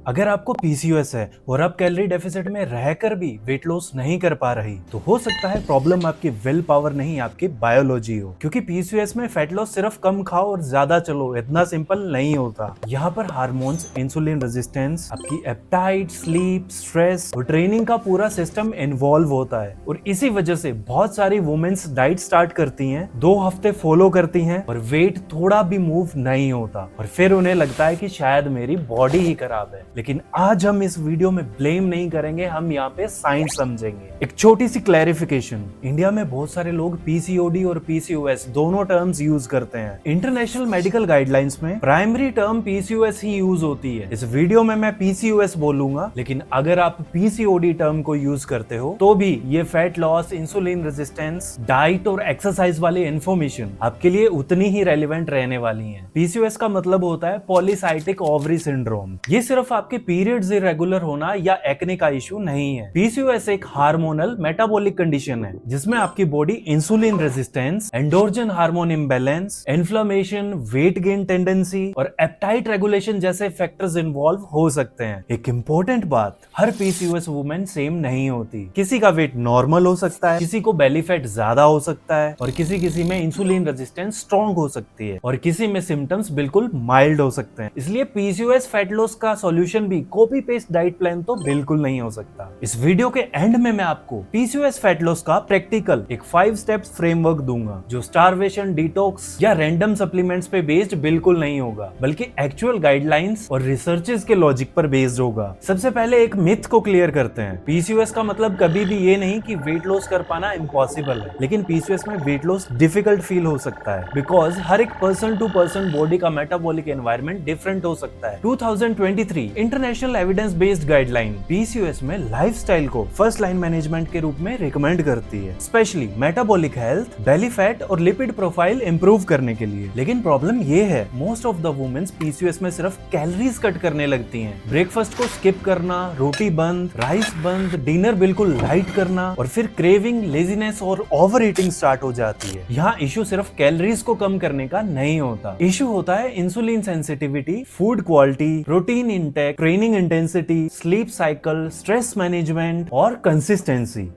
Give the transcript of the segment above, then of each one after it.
अगर आपको पीसीओएस है और आप कैलोरी डेफिसिट में रहकर भी वेट लॉस नहीं कर पा रही, तो हो सकता है प्रॉब्लम आपकी विल पावर नहीं, आपकी बायोलॉजी हो। क्योंकि पीसीओएस में फैट लॉस सिर्फ कम खाओ और ज्यादा चलो इतना सिंपल नहीं होता। यहाँ पर हार्मोन्स, इंसुलिन रेजिस्टेंस, आपकी एपेटाइट, स्लीप, स्ट्रेस और ट्रेनिंग का पूरा सिस्टम इन्वॉल्व होता है। और इसी वजह से बहुत सारी वुमेन्स डाइट स्टार्ट करती हैं, 2 हफ्ते फॉलो करती हैं और वेट थोड़ा भी मूव नहीं होता और फिर उन्हें लगता है कि शायद मेरी बॉडी ही खराब है। लेकिन आज हम इस वीडियो में ब्लेम नहीं करेंगे, हम यहाँ पे साइंस समझेंगे। एक छोटी सी क्लैरिफिकेशन, इंडिया में बहुत सारे लोग पीसीओडी और पीसीओएस दोनों टर्म्स यूज करते हैं। इंटरनेशनल मेडिकल गाइडलाइंस में प्राइमरी टर्म पीसीओएस ही यूज होती है। इस वीडियो में मैं पीसीओएस बोलूंगा, लेकिन अगर आप पीसीओडी टर्म को यूज करते हो तो भी ये fat loss, insulin resistance, diet और एक्सरसाइज वाली इंफॉर्मेशन आपके लिए उतनी ही रेलिवेंट रहने वाली है। पीसीओएस का मतलब होता है पॉलीसाइटिक ओवरी सिंड्रोम। ये सिर्फ आपके पीरियड्स इरेगुलर होना या एक्ने का इशू नहीं है। पीसीओएस एक हार्मोनल मेटाबॉलिक कंडीशन है जिसमें आपकी body insulin resistance, androgen hormone imbalance, inflammation, weight gain tendency और एपेटाइट रेगुलेशन जैसे फैक्टर्स इन्वॉल्व हो सकते हैं। एक इंपॉर्टेंट बात, हर पीसीओएस वुमेन सेम नहीं होती। किसी का वेट नॉर्मल हो सकता है, किसी को बेली फैट ज्यादा हो सकता है और किसी में इंसुलिन रेजिस्टेंस स्ट्रॉन्ग हो सकती है और किसी में सिम्टम्स बिल्कुल माइल्ड हो सकते हैं। इसलिए पीसीओएस फैट लॉस का सॉल्यूशन भी कॉपी पेस्ट डाइट प्लान तो बिल्कुल नहीं हो सकता। इस वीडियो के एंड में मैं आपको पीसीओएस फैट लॉस का प्रैक्टिकल एक 5 स्टेप्स फ्रेमवर्क दूंगा जो स्टारवेशन, डिटॉक्स या रैंडम सप्लीमेंट्स पे बेस्ड बिल्कुल नहीं होगा, बल्कि एक्चुअल गाइडलाइंस और रिसर्चेस के लॉजिक पर बेस्ड होगा। सबसे पहले एक मिथ को क्लियर करते हैं। पीसीओएस का मतलब कभी भी ये नहीं कि वेट लॉस कर पाना इम्पॉसिबल है, लेकिन पीसीओएस में वेट लॉस डिफिकल्ट फील हो सकता है बिकॉज हर एक पर्सन टू पर्सन बॉडी का मेटाबॉलिक एनवायरनमेंट डिफरेंट हो सकता है। 2023 international evidence based guideline PCOS में लाइफस्टाइल को फर्स्ट लाइन मैनेजमेंट के रूप में रिकमेंड करती है, specially metabolic health, belly fat और लिपिड प्रोफाइल इंप्रूव करने के लिए। लेकिन प्रॉब्लम ये है, most of the womens PCOS में सिर्फ कैलोरीज कट करने लगती हैं। ब्रेकफास्ट को स्किप करना, रोटी बंद, राइस बंद, डिनर बिल्कुल लाइट करना और फिर क्रेविंग, लेजीनेस और ओवर ईटिंग स्टार्ट हो जाती है। यहाँ इशू सिर्फ कैलोरीज को कम करने का नहीं होता, इशू होता है insulin sensitivity, food quality, protein intake, training intensity, sleep cycle, stress management और कंसिस्टेंसी।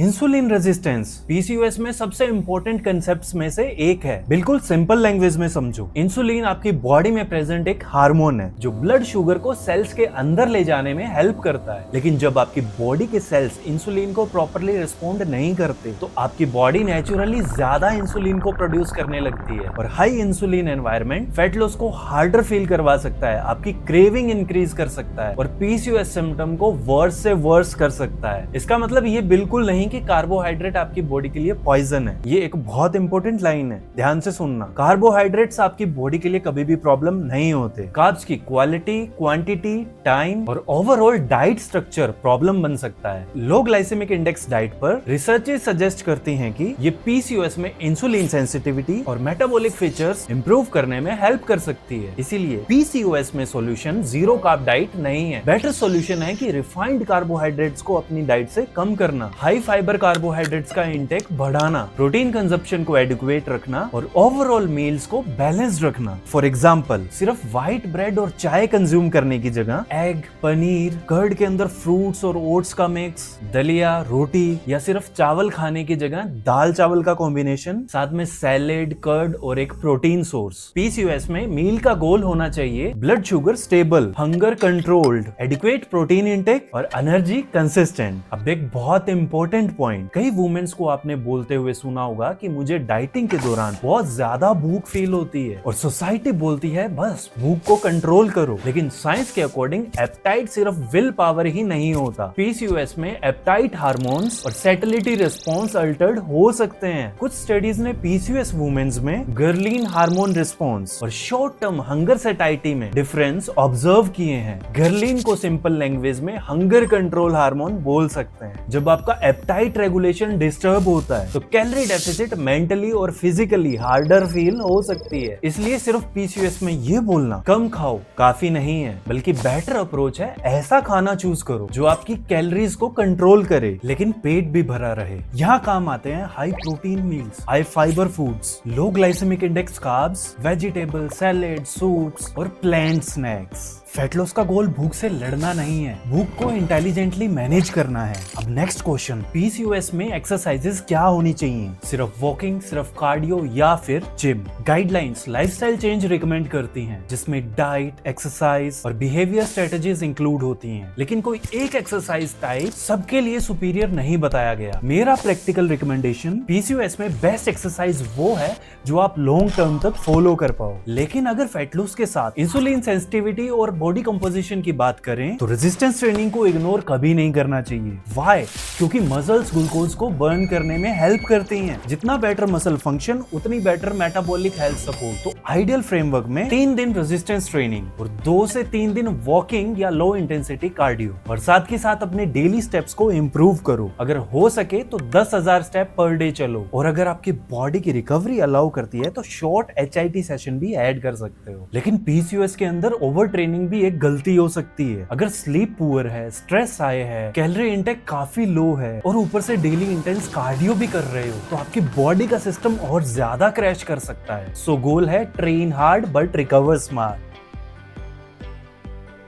इंसुलिन रेजिस्टेंस पीसीओएस में सबसे इंपॉर्टेंट कंसेप्ट्स में से एक है। बिल्कुल सिंपल लैंग्वेज में समझो, इंसुलिन आपकी बॉडी में प्रेजेंट एक हार्मोन है जो ब्लड शुगर को सेल्स के अंदर ले जाने में हेल्प करता है। लेकिन जब आपकी बॉडी के सेल्स इंसुलिन को प्रॉपर्ली रिस्पॉन्ड नहीं करते तो आपकी बॉडी नेचुरली ज्यादा इंसुलिन को प्रोड्यूस करने लगती है और high insulin environment fat loss को हार्डर फील करवा सकता है, आपकी क्रेविंग इंक्रीज कर सकता है और पीसीओएस सिम्टम को वर्स से वर्स कर सकता है। इसका मतलब ये बिल्कुल नहीं कि कार्बोहाइड्रेट आपकी बॉडी के लिए पॉइजन है। ये एक बहुत इंपॉर्टेंट लाइन है, ध्यान से सुनना। कार्बोहाइड्रेट्स आपकी बॉडी के लिए कभी भी प्रॉब्लम नहीं होते। कार्ब्स की क्वालिटी, क्वांटिटी, टाइम और ओवरऑल डाइट स्ट्रक्चर प्रॉब्लम बन सकता है। लो ग्लाइसेमिक इंडेक्स डाइट पर रिसर्चेस सजेस्ट करती हैं कि ये पीसीओएस में इंसुलिन सेंसिटिविटी और मेटाबॉलिक फीचर्स इंप्रूव करने में हेल्प कर सकती है। इसीलिए पीसीओएस में सॉल्यूशन जीरो कार्ब डाइट नहीं है। बेटर सॉल्यूशन है कि रिफाइंड कार्बोहाइड्रेट्स को अपनी डाइट से कम करना, हाई फाइबर कार्बोहाइड्रेट्स का इंटेक बढ़ाना, प्रोटीन कंजप्शन को एडिक्वेट रखना और ओवरऑल मील्स को बैलेंस्ड रखना। फॉर एग्जांपल, सिर्फ व्हाइट ब्रेड और चाय कंज्यूम करने की जगह एग, पनीर, कर्ड के अंदर फ्रूट्स और ओट्स का मिक्स, दलिया, रोटी या सिर्फ चावल खाने की जगह दाल चावल का कॉम्बिनेशन, साथ में सैलेड, कर्ड और एक प्रोटीन सोर्स। पीसीओएस में मील का गोल होना चाहिए blood sugar stable, hunger controlled, adequate protein intake और एनर्जी कंसिस्टेंट। अब एक बहुत इंपॉर्टेंट पॉइंट, कई वुमेन्स को आपने बोलते हुए सुना होगा कि मुझे डाइटिंग के दौरान बहुत ज्यादा भूख फील होती है और सोसाइटी बोलती है बस भूख को कंट्रोल करो। लेकिन साइंस के अकॉर्डिंग एपेटाइट सिर्फ विल पावर ही नहीं होता। पीसीओएस में एपेटाइट हार्मोन्स और सैटिलिटी रिस्पॉन्स अल्टर्ड हो सकते हैं। कुछ स्टडीज ने पीसीओएस वुमेन्स में गर्लिन हार्मोन रिस्पॉन्स और शॉर्ट टर्म हंगर सैटिटी में डिफरेंस ऑब्जर्व किए हैं। गर्लिन को सिंपल लैंग्वेज में हंगर कंट्रोल हार्मोन बोल सकते हैं। जब आपका एपेटाइट रेगुलेशन डिस्टर्ब होता है तो कैलोरी डेफिसिट मेंटली और फिजिकली हार्डर फील हो सकती है। इसलिए सिर्फ पीसीओएस में ये बोलना कम खाओ काफी नहीं है, बल्कि बेटर अप्रोच है ऐसा खाना चूज करो जो आपकी कैलोरीज को कंट्रोल करे लेकिन पेट भी भरा रहे। यहाँ काम आते हैं high protein meals, high fibre foods, low glycemic index carbs, vegetable, salad, soups और प्लांट स्नैक्स। फैट लॉस का गोल भूख से लड़ना नहीं है, भूख को इंटेलिजेंटली मैनेज करना है। अब नेक्स्ट क्वेश्चन, पीसीओएस में एक्सरसाइजेस क्या होनी चाहिए? सिर्फ वॉकिंग, सिर्फ कार्डियो या फिर gym? Guidelines lifestyle change recommend करती हैं, जिसमें डाइट, एक्सरसाइज और बिहेवियर स्ट्रेटजीज इंक्लूड होती हैं, लेकिन कोई एक एक्सरसाइज टाइप सबके लिए सुपीरियर नहीं बताया गया। मेरा प्रैक्टिकल रिकमेंडेशन, पीसीओएस में बेस्ट एक्सरसाइज वो है जो आप लॉन्ग टर्म तक फॉलो कर पाओ। लेकिन अगर फैट लॉस के साथ इंसुलिन सेंसिटिविटी और बॉडी कंपोजिशन की बात करें तो रेजिस्टेंस ट्रेनिंग को इग्नोर कभी नहीं करना चाहिए। व्हाई? क्योंकि मसल्स ग्लूकोज को बर्न करने में हेल्प करती हैं। जितना बेटर मसल फंक्शन उतनी बेटर मेटाबॉलिक हेल्थ सपोर्ट। तो आइडियल फ्रेमवर्क में 3 दिन रेजिस्टेंस ट्रेनिंग और 2 से 3 दिन वॉकिंग या लो इंटेंसिटी कार्डियो, और साथ के साथ अपने डेली स्टेप्स को इंप्रूव करो। अगर हो सके तो 10,000 स्टेप पर डे चलो, और अगर आपकी बॉडी की रिकवरी अलाउ करती है तो शॉर्ट HIIT सेशन भी ऐड कर सकते हो। लेकिन पीसीओएस के अंदर ओवर ट्रेनिंग भी एक गलती हो सकती है। अगर स्लीप पुअर है, स्ट्रेस हाई है, कैलोरी इंटेक काफी लो है और ऊपर से डेली इंटेंस कार्डियो भी कर रहे हो तो आपकी बॉडी का सिस्टम और ज्यादा क्रैश कर सकता है। सो गोल है train hard but recover smart.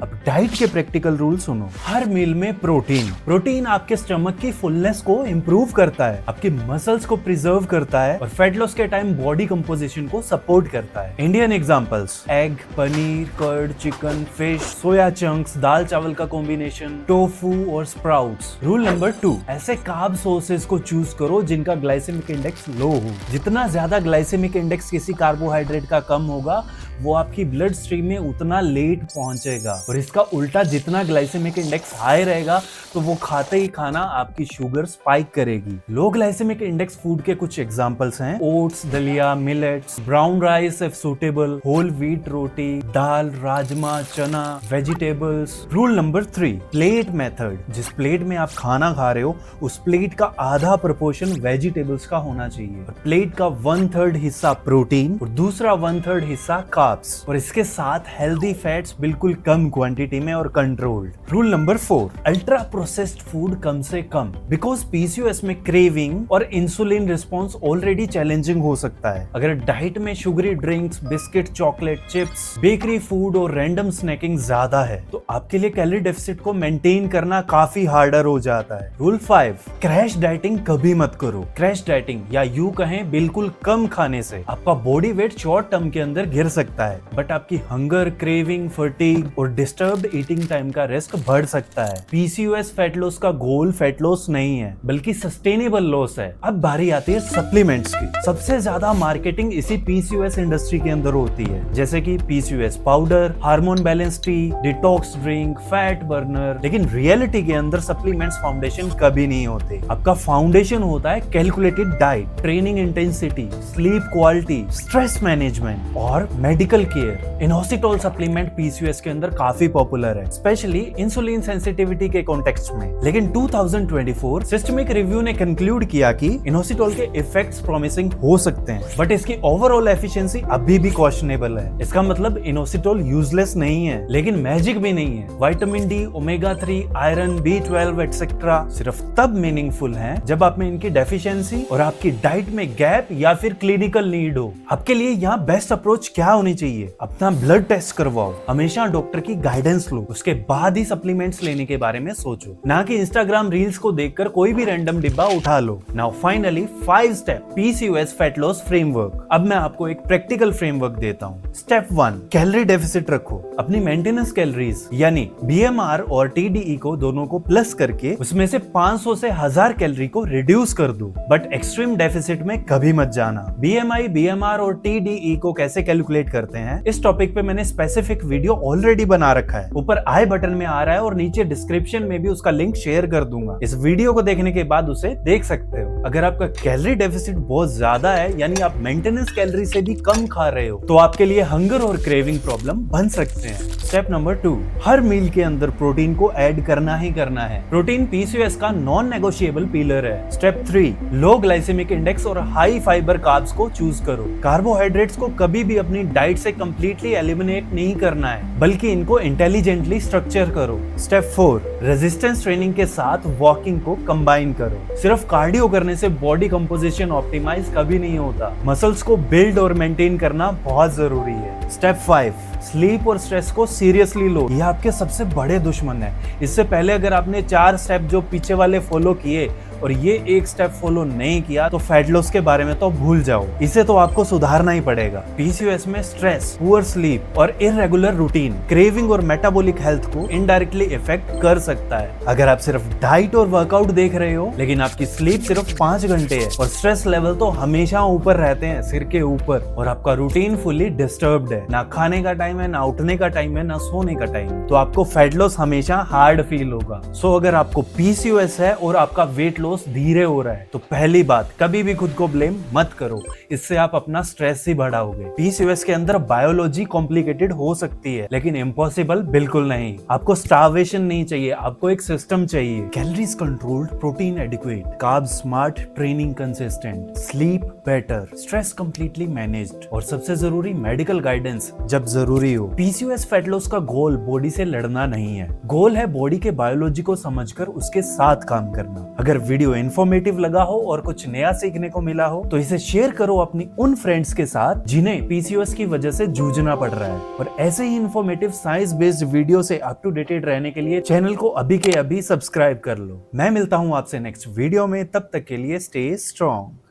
अब डाइट के प्रैक्टिकल रूल सुनो। हर मील में प्रोटीन आपके स्टमक की फुलनेस को इंप्रूव करता है, आपके मसल्स को प्रिजर्व करता है और फैट लॉस के टाइम बॉडी कंपोजिशन को सपोर्ट करता है। Indian examples, egg, paneer, curd, chicken, fish, soya chunks, दाल चावल का कॉम्बिनेशन, टोफू और स्प्राउट्स। रूल नंबर 2, ऐसे कार्ब सोर्सेज को चूज करो जिनका ग्लाइसेमिक इंडेक्स लो हो। जितना ज्यादा ग्लाइसेमिक इंडेक्स किसी कार्बोहाइड्रेट का कम होगा वो आपकी ब्लड स्ट्रीम में उतना लेट पहुंचेगा, और इसका उल्टा जितना ग्लाइसेमिक इंडेक्स हाई रहेगा तो वो खाते ही खाना आपकी शुगर स्पाइक करेगी। लो ग्लाइसेमिक इंडेक्स फूड के कुछ एग्जांपल्स हैं, ओट्स, दलिया, millets, brown rice if suitable, whole wheat रोटी, दाल, राजमा, चना, vegetables. Rule number 3, plate method. जिस प्लेट में आप खाना खा रहे हो उस प्लेट का आधा प्रोपोर्शन वेजिटेबल्स का होना चाहिए, और प्लेट का 1/3 हिस्सा प्रोटीन और दूसरा 1/3 हिस्सा कार्ब्स, और इसके साथ हेल्दी फैट्स बिल्कुल कम क्वांटिटी में और controlled. Rule number 4, ultra processed food कम से कम, बिकॉज पीसीओएस में क्रेविंग और इंसुलिन रिस्पॉन्स ऑलरेडी चैलेंजिंग हो सकता है। अगर डाइट में sugary drinks, biscuit, chocolate, chips, bakery food और रैंडम स्नैकिंग ज्यादा है तो आपके लिए कैलोरी डेफिसिट को मेंटेन करना काफी हार्डर हो जाता है। रूल 5, क्रैश डाइटिंग कभी मत करो। क्रैश डाइटिंग या यूं कहें बिल्कुल कम खाने से आपका बॉडी वेट शॉर्ट टर्म के अंदर गिर सकता है, बट आपकी हंगर, क्रेविंग, फटीग और डिस्टर्ब्ड ईटिंग टाइम का रिस्क बढ़ सकता है। पीसीओएस फैट लॉस का गोल फैट लॉस नहीं है बल्कि सस्टेनेबल लॉस है। अब बारी आती है सप्लीमेंट्स की। सबसे ज्यादा मार्केटिंग इसी पीसीओएस इंडस्ट्री के अंदर होती है, जैसे कि PCOS powder, hormone balance T, detox drink, fat burner. लेकिन रियलिटी के अंदर सप्लीमेंट्स फाउंडेशन कभी नहीं होते। आपका फाउंडेशन होता है calculated diet, training intensity, sleep quality, stress management और medical care. Inositol supplement PCOS के अंदर काफी पॉपुलर है, स्पेशली इंसुलिन सेंसिटिविटी के कॉन्टेक्स्ट में। लेकिन 2024 सिस्टमिक रिव्यू ने कंक्लूड किया कि इनोसिटोल के इफेक्ट्स प्रॉमिसिंग हो सकते हैं, बट इसकी ओवरऑल एफिशिएंसी अभी भी क्वेश्चनेबल है। इसका मतलब इनोसिटोल यूजलेस नहीं है, लेकिन मैजिक भी नहीं है। Vitamin D, omega 3, iron, B12 etcetera सिर्फ तब मीनिंगफुल है जब आप में इनकी डेफिशिएंसी और आपकी डाइट में गैप या फिर क्लिनिकल नीड हो। आपके लिए यहाँ बेस्ट अप्रोच क्या होनी चाहिए? अपना ब्लड टेस्ट करवाओ, हमेशा डॉक्टर की गाइडेंस लो, उसके बाद ही सप्लीमेंट्स लेने के बारे में सोचो, ना कि इंस्टाग्राम रील्स को देखकर कोई भी रैंडम डिब्बा उठा लो। Now finally 5 step PCOS fat loss framework. अब मैं आपको एक प्रैक्टिकल फ्रेमवर्क देता हूँ। स्टेप 1, कैलोरी डेफिसिट रखो। अपनी मेंटेनेंस कैलोरीज यानी बीएमआर और टीडीई को दोनों को प्लस करके उसमें से 500 से 1000 कैलोरी को रिड्यूस कर दो, बट एक्सट्रीम डेफिसिट में कभी मत जाना। बीएमआई, बीएमआर और टीडीई को कैसे कैलकुलेट करते हैं इस टॉपिक पे मैंने स्पेसिफिक वीडियो ऑलरेडी बना रखा है, ऊपर आई बटन में आ रहा है और नीचे डिस्क्रिप्शन में भी उसका लिंक शेयर कर दूंगा। इस वीडियो को देखने के बाद उसे देख सकते हो। अगर आपका कैलोरी डेफिसिट बहुत ज्यादा है, यानी आप मेंटेनेंस कैलोरी से भी कम खा रहे हो, तो आपके लिए हंगर और क्रेविंग प्रॉब्लम बन सकते हैं। स्टेप नंबर 2, हर मील के अंदर प्रोटीन को ऐड करना ही करना है। प्रोटीन पीसीओएस का नॉन नेगोशिएबल पिलर है। स्टेप 3, लो ग्लाइसेमिक इंडेक्स और हाई फाइबर कार्ब्स को चूज करो। कार्बोहाइड्रेट्स को कभी भी अपनी डाइट डाइट से कंप्लीटली एलिमिनेट नहीं करना है, बल्कि इनको इंटेलिजेंटली स्ट्रक्चर करो। स्टेप 4, रेजिस्टेंस ट्रेनिंग के साथ वॉकिंग को कंबाइन करो। सिर्फ कार्डियो करने से बॉडी कंपोजिशन ऑप्टिमाइज कभी नहीं होता, मसल्स को बिल्ड और मेंटेन करना बहुत जरूरी है। स्टेप 5, स्लीप और स्ट्रेस को सीरियसली लो, ये आपके सबसे बड़े दुश्मन है। इससे पहले अगर आपने 4 स्टेप जो पीछे वाले फॉलो किए और ये एक स्टेप फॉलो नहीं किया तो फैट लॉस के बारे में तो भूल जाओ, इसे तो आपको सुधारना ही पड़ेगा। पीसीओएस में स्ट्रेस, पुअर स्लीप और इररेगुलर रूटीन क्रेविंग और मेटाबॉलिक हेल्थ को इनडायरेक्टली इफेक्ट कर सकता है। अगर आप सिर्फ डाइट और वर्कआउट देख रहे हो लेकिन आपकी स्लीप सिर्फ 5 घंटे है और स्ट्रेस लेवल तो हमेशा ऊपर रहते हैं, सिर के ऊपर, और आपका रूटीन फुली डिस्टर्ब्ड है, ना खाने का टाइम है, ना उठने का टाइम है, ना सोने का टाइम, तो आपको फैट लॉस हमेशा हार्ड फील होगा। सो अगर आपको पीसीओएस है और आपका वेट लॉस धीरे हो रहा है तो पहली बात, कभी भी खुद को ब्लेम मत करो, इससे आप अपना स्ट्रेस ही बढ़ाओगे। पीसीओएस के अंदर बायोलॉजी कॉम्प्लिकेटेड हो सकती है लेकिन इम्पॉसिबल बिल्कुल नहीं। आपको स्टार्वेशन नहीं चाहिए, आपको एक सिस्टम चाहिए। Calories controlled, protein adequate, carb smart, training consistent, sleep better, stress completely managed और सबसे जरूरी मेडिकल गाइडेंस जब जरूरी हो। पीसीओएस फैट लॉस का गोल बॉडी से लड़ना नहीं है, गोल है बॉडी के बायोलॉजी को समझकर उसके साथ काम करना। अगर वीडियो इन्फॉर्मेटिव लगा हो और कुछ नया सीखने को मिला हो तो इसे शेयर करो अपनी उन फ्रेंड्स के साथ जिन्हें पीसीओएस की वजह से जूझना पड़ रहा है। और ऐसे ही इन्फॉर्मेटिव साइंस बेस्ड वीडियो से अप टू डेटेड रहने के लिए चैनल को अभी के अभी सब्सक्राइब कर लो। मैं मिलता हूं आपसे नेक्स्ट वीडियो में, तब तक के लिए स्टे स्ट्रॉन्ग।